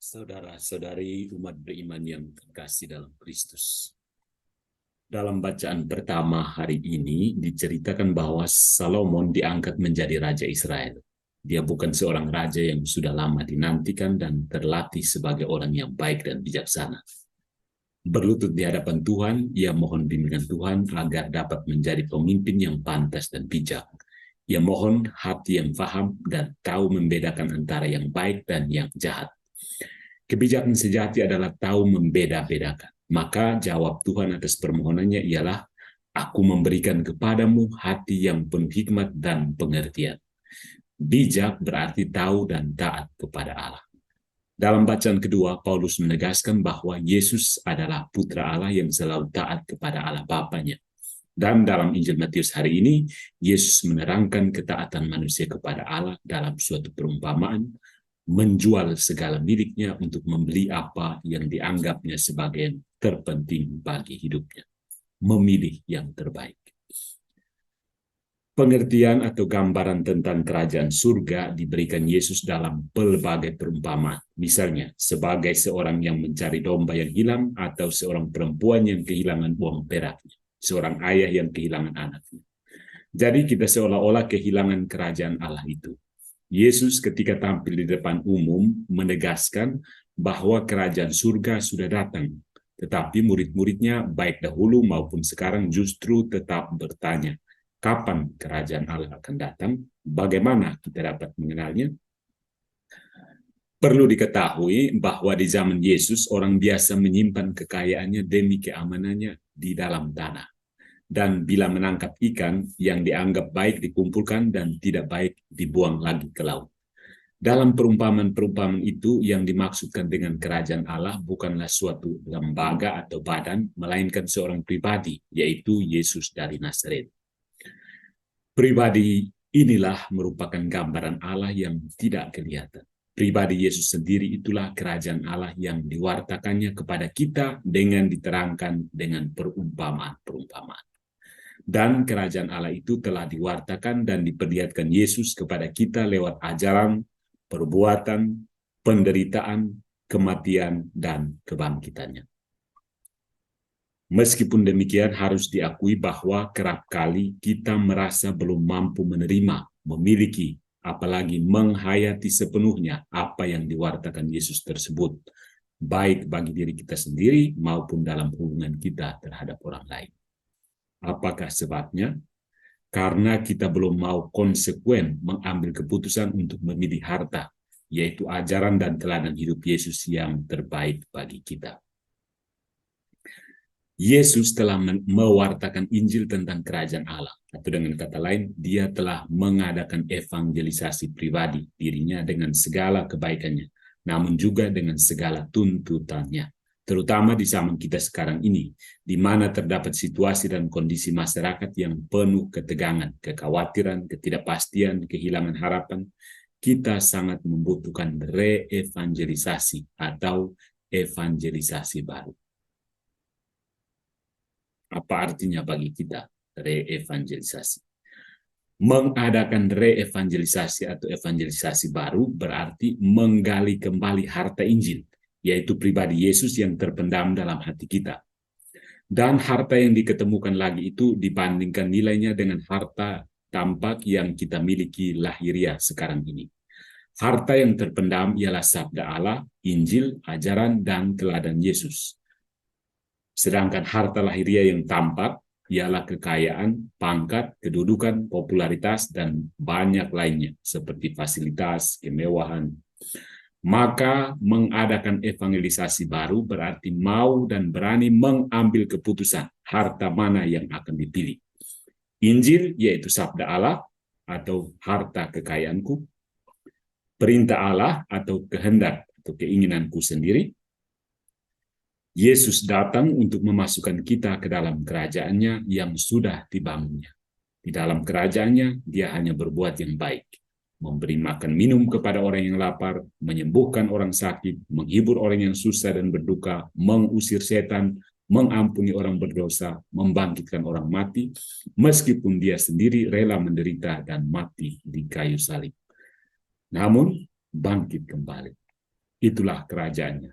Saudara-saudari umat beriman yang terkasih dalam Kristus. Dalam bacaan pertama hari ini diceritakan bahwa Salomon diangkat menjadi Raja Israel. Dia bukan seorang raja yang sudah lama dinantikan dan terlatih sebagai orang yang baik dan bijaksana. Berlutut di hadapan Tuhan, ia mohon bimbingan Tuhan agar dapat menjadi pemimpin yang pantas dan bijak. Ia mohon hati yang paham dan tahu membedakan antara yang baik dan yang jahat. Kebijakan sejati adalah tahu membeda-bedakan. Maka jawab Tuhan atas permohonannya ialah, aku memberikan kepadamu hati yang penuh hikmat dan pengertian. Bijak berarti tahu dan taat kepada Allah. Dalam bacaan kedua, Paulus menegaskan bahwa Yesus adalah putra Allah yang selalu taat kepada Allah Bapanya. Dan dalam Injil Matius hari ini, Yesus menerangkan ketaatan manusia kepada Allah dalam suatu perumpamaan, menjual segala miliknya untuk membeli apa yang dianggapnya sebagai yang terpenting bagi hidupnya. Memilih yang terbaik. Pengertian atau gambaran tentang kerajaan surga diberikan Yesus dalam pelbagai perumpamaan. Misalnya, sebagai seorang yang mencari domba yang hilang atau seorang perempuan yang kehilangan uang peraknya. Seorang ayah yang kehilangan anaknya. Jadi kita seolah-olah kehilangan kerajaan Allah itu. Yesus ketika tampil di depan umum menegaskan bahwa kerajaan surga sudah datang. Tetapi murid-muridnya baik dahulu maupun sekarang justru tetap bertanya, kapan kerajaan Allah akan datang? Bagaimana kita dapat mengenalnya? Perlu diketahui bahwa di zaman Yesus orang biasa menyimpan kekayaannya demi keamanannya di dalam tanah. Dan bila menangkap ikan yang dianggap baik dikumpulkan dan tidak baik dibuang lagi ke laut. Dalam perumpamaan-perumpamaan itu yang dimaksudkan dengan kerajaan Allah bukanlah suatu lembaga atau badan, melainkan seorang pribadi, yaitu Yesus dari Nazaret. Pribadi inilah merupakan gambaran Allah yang tidak kelihatan. Pribadi Yesus sendiri itulah kerajaan Allah yang diwartakannya kepada kita dengan diterangkan dengan perumpamaan-perumpamaan. Dan kerajaan Allah itu telah diwartakan dan diperlihatkan Yesus kepada kita lewat ajaran, perbuatan, penderitaan, kematian, dan kebangkitannya. Meskipun demikian harus diakui bahwa kerap kali kita merasa belum mampu menerima, memiliki, apalagi menghayati sepenuhnya apa yang diwartakan Yesus tersebut, baik bagi diri kita sendiri maupun dalam hubungan kita terhadap orang lain. Apakah sebabnya? Karena kita belum mau konsekuen mengambil keputusan untuk memilih harta, yaitu ajaran dan teladan hidup Yesus yang terbaik bagi kita. Yesus telah mewartakan Injil tentang kerajaan Allah, atau dengan kata lain, dia telah mengadakan evangelisasi pribadi dirinya dengan segala kebaikannya, namun juga dengan segala tuntutannya. Terutama di zaman kita sekarang ini, di mana terdapat situasi dan kondisi masyarakat yang penuh ketegangan, kekhawatiran, ketidakpastian, kehilangan harapan, kita sangat membutuhkan re-evangelisasi atau evangelisasi baru. Apa artinya bagi kita re-evangelisasi? Mengadakan re-evangelisasi atau evangelisasi baru berarti menggali kembali harta Injil, yaitu pribadi Yesus yang terpendam dalam hati kita. Dan harta yang diketemukan lagi itu dibandingkan nilainya dengan harta tampak yang kita miliki lahiriah sekarang ini. Harta yang terpendam ialah sabda Allah, Injil, ajaran, dan teladan Yesus. Sedangkan harta lahiriah yang tampak ialah kekayaan, pangkat, kedudukan, popularitas, dan banyak lainnya seperti fasilitas, kemewahan. Maka mengadakan evangelisasi baru berarti mau dan berani mengambil keputusan harta mana yang akan dipilih. Injil yaitu sabda Allah atau harta kekayaanku, perintah Allah atau kehendak atau keinginanku sendiri. Yesus datang untuk memasukkan kita ke dalam kerajaannya yang sudah dibangunnya. Di dalam kerajaannya dia hanya berbuat yang baik. Memberi makan minum kepada orang yang lapar, menyembuhkan orang sakit, menghibur orang yang susah dan berduka, mengusir setan, mengampuni orang berdosa, membangkitkan orang mati, meskipun dia sendiri rela menderita dan mati di kayu salib. Namun, bangkit kembali. Itulah kerajaannya.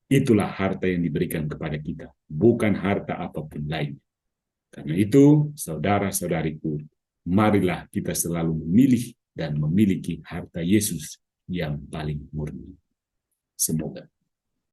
Itulah harta yang diberikan kepada kita, bukan harta apapun lain. Karena itu, saudara-saudariku, marilah kita selalu memilih dan memiliki harta Yesus yang paling murni. Semoga